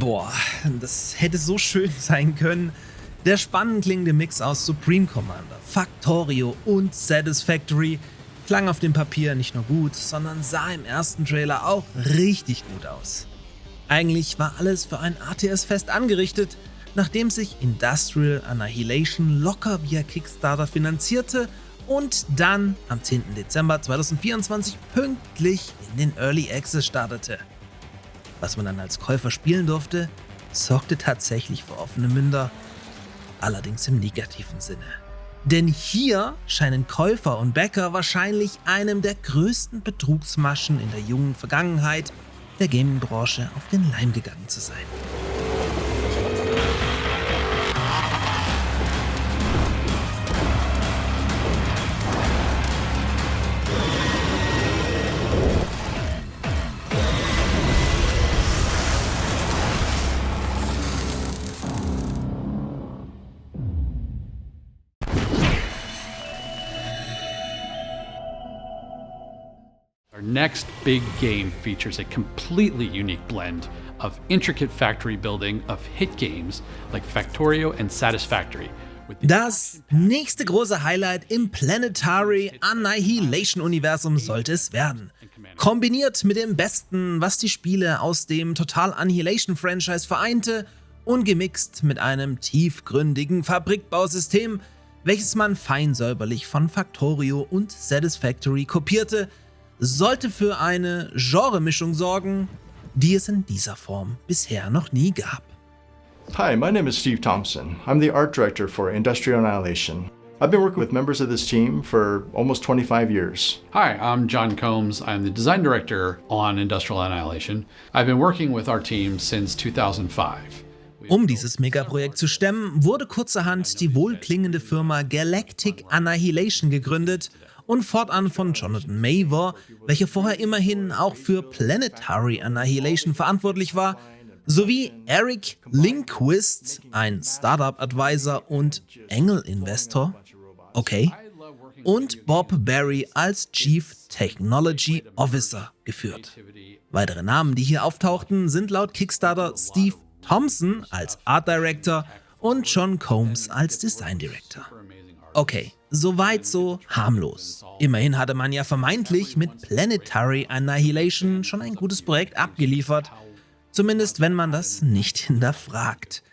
Boah, das hätte so schön sein können. Der spannend klingende Mix aus Supreme Commander, Factorio und Satisfactory klang auf dem Papier nicht nur gut, sondern sah im ersten Trailer auch richtig gut aus. Eigentlich war alles für ein ATS-Fest angerichtet, nachdem sich Industrial Annihilation locker via Kickstarter finanzierte und dann am 10. Dezember 2024 pünktlich in den Early Access startete. Was man dann als Käufer spielen durfte, sorgte tatsächlich für offene Münder, allerdings im negativen Sinne. Denn hier scheinen Käufer und Bäcker wahrscheinlich einem der größten Betrugsmaschen in der jungen Vergangenheit der Gaming-Branche auf den Leim gegangen zu sein. Our next big game features a completely unique blend of intricate factory building of hit games like Factorio and Satisfactory. Das nächste große Highlight im Planetary Annihilation-Universum sollte es werden. Kombiniert mit dem Besten, was die Spiele aus dem Total Annihilation-Franchise vereinte und gemixt mit einem tiefgründigen Fabrikbausystem, welches man fein säuberlich von Factorio und Satisfactory kopierte, sollte für eine Genremischung sorgen, die es in dieser Form bisher noch nie gab. Hi, my name is Steve Thompson. I'm the art director for Industrial Annihilation. I've been working with members of this team for almost 25 years. Hi, I'm John Combs. I'm the design director on Industrial Annihilation. I've been working with our team since 2005. Um dieses Megaprojekt zu stemmen, wurde kurzerhand die wohlklingende Firma Galactic Annihilation gegründet und fortan von Jonathan Mavor, welcher vorher immerhin auch für Planetary Annihilation verantwortlich war, sowie Eric Lindquist, ein Startup-Advisor und Angel-Investor, okay, und Bob Berry als Chief Technology Officer geführt. Weitere Namen, die hier auftauchten, sind laut Kickstarter Steve Thompson als Art Director und John Combs als Design Director. Okay, soweit so harmlos. Immerhin hatte man ja vermeintlich mit Planetary Annihilation schon ein gutes Projekt abgeliefert, zumindest wenn man das nicht hinterfragt.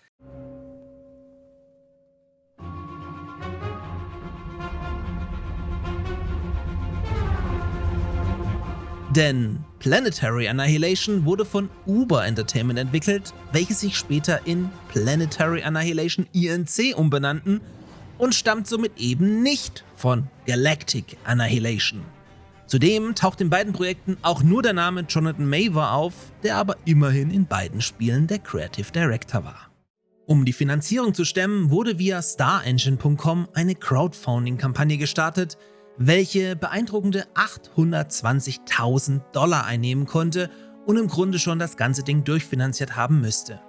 Denn Planetary Annihilation wurde von Uber Entertainment entwickelt, welche sich später in Planetary Annihilation Inc. umbenannten und stammt somit eben nicht von Galactic Annihilation. Zudem taucht in beiden Projekten auch nur der Name Jonathan Mavor auf, der aber immerhin in beiden Spielen der Creative Director war. Um die Finanzierung zu stemmen, wurde via StarEngine.com eine Crowdfunding-Kampagne gestartet, welche beeindruckende $820.000 einnehmen konnte und im Grunde schon das ganze Ding durchfinanziert haben müsste.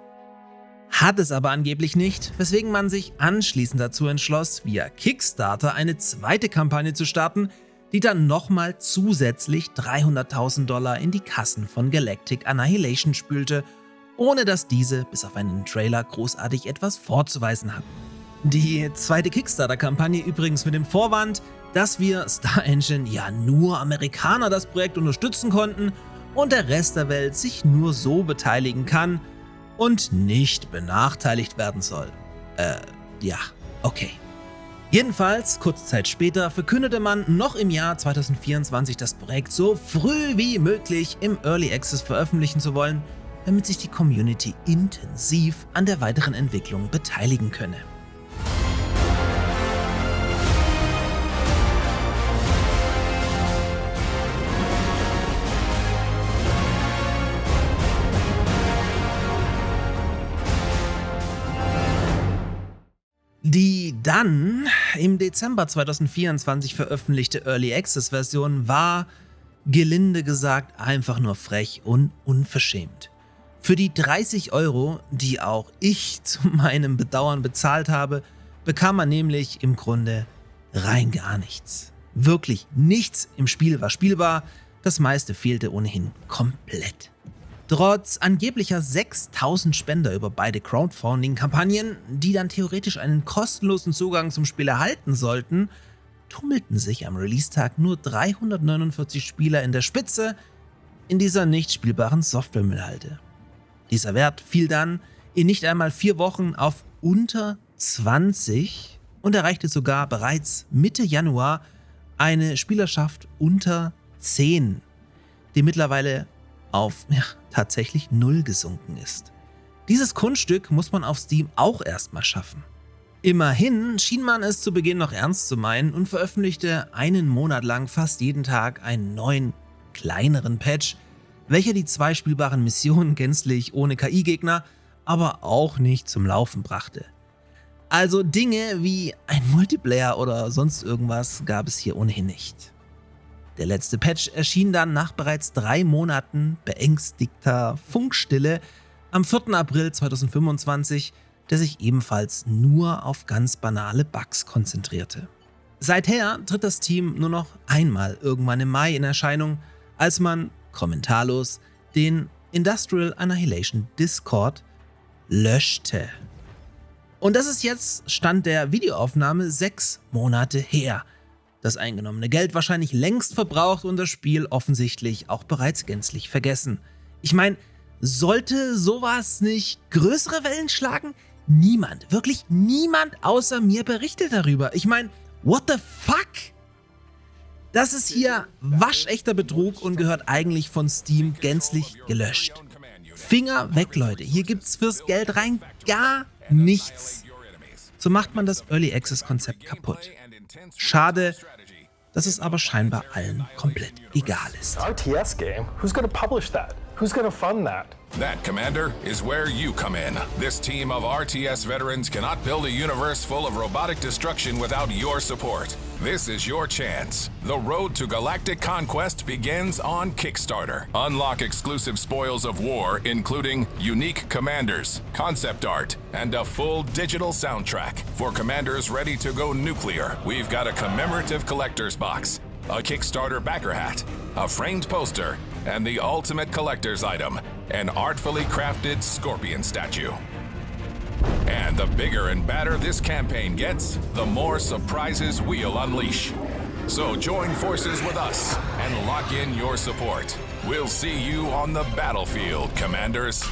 Hat es aber angeblich nicht, weswegen man sich anschließend dazu entschloss, via Kickstarter eine zweite Kampagne zu starten, die dann nochmal zusätzlich $300.000 in die Kassen von Galactic Annihilation spülte, ohne dass diese bis auf einen Trailer großartig etwas vorzuweisen hatten. Die zweite Kickstarter-Kampagne übrigens mit dem Vorwand, dass wir StarEngine ja nur Amerikaner das Projekt unterstützen konnten und der Rest der Welt sich nur so beteiligen kann und nicht benachteiligt werden soll. Ja, okay. Jedenfalls, kurze Zeit später, verkündete man noch im Jahr 2024 das Projekt so früh wie möglich im Early Access veröffentlichen zu wollen, damit sich die Community intensiv an der weiteren Entwicklung beteiligen könne. Die dann im Dezember 2024 veröffentlichte Early Access Version war, gelinde gesagt, einfach nur frech und unverschämt. Für die 30 €, die auch ich zu meinem Bedauern bezahlt habe, bekam man nämlich im Grunde rein gar nichts. Wirklich nichts im Spiel war spielbar, das meiste fehlte ohnehin komplett. Trotz angeblicher 6.000 Spender über beide Crowdfunding-Kampagnen, die dann theoretisch einen kostenlosen Zugang zum Spiel erhalten sollten, tummelten sich am Release-Tag nur 349 Spieler in der Spitze in dieser nicht spielbaren Software-Müllhalde. Dieser Wert fiel dann in nicht einmal 4 Wochen auf unter 20 und erreichte sogar bereits Mitte Januar eine Spielerschaft unter 10, die mittlerweile auf tatsächlich 0 gesunken ist. Dieses Kunststück muss man auf Steam auch erstmal schaffen. Immerhin schien man es zu Beginn noch ernst zu meinen und veröffentlichte einen Monat lang fast jeden Tag einen neuen, kleineren Patch, welcher die 2 spielbaren Missionen gänzlich ohne KI-Gegner, aber auch nicht zum Laufen brachte. Also Dinge wie ein Multiplayer oder sonst irgendwas gab es hier ohnehin nicht. Der letzte Patch erschien dann nach bereits 3 Monaten beängstigter Funkstille am 4. April 2025, der sich ebenfalls nur auf ganz banale Bugs konzentrierte. Seither tritt das Team nur noch einmal irgendwann im Mai in Erscheinung, als man, kommentarlos, den Industrial Annihilation Discord löschte. Und das ist jetzt Stand der Videoaufnahme 6 Monate her. Das eingenommene Geld wahrscheinlich längst verbraucht und das Spiel offensichtlich auch bereits gänzlich vergessen. Ich meine, sollte sowas nicht größere Wellen schlagen? Niemand, wirklich niemand außer mir berichtet darüber. Ich meine, what the fuck? Das ist hier waschechter Betrug und gehört eigentlich von Steam gänzlich gelöscht. Finger weg, Leute. Hier gibt's fürs Geld rein gar nichts. So macht man das Early Access Konzept kaputt. Schade, dass es aber scheinbar allen komplett egal ist. RTS game? Who's gonna publish that? Who's gonna fund that? That, Commander, is where you come in. This team of RTS veterans cannot build a universe full of robotic destruction without your support. This is your chance. The road to galactic conquest begins on Kickstarter. Unlock exclusive spoils of war, including unique commanders, concept art, and a full digital soundtrack. For commanders ready to go nuclear, we've got a commemorative collector's box, a Kickstarter backer hat, a framed poster, and the ultimate collector's item, an artfully crafted scorpion statue. And the bigger and badder this campaign gets, the more surprises we'll unleash. So join forces with us and lock in your support. We'll see you on the battlefield, Commanders.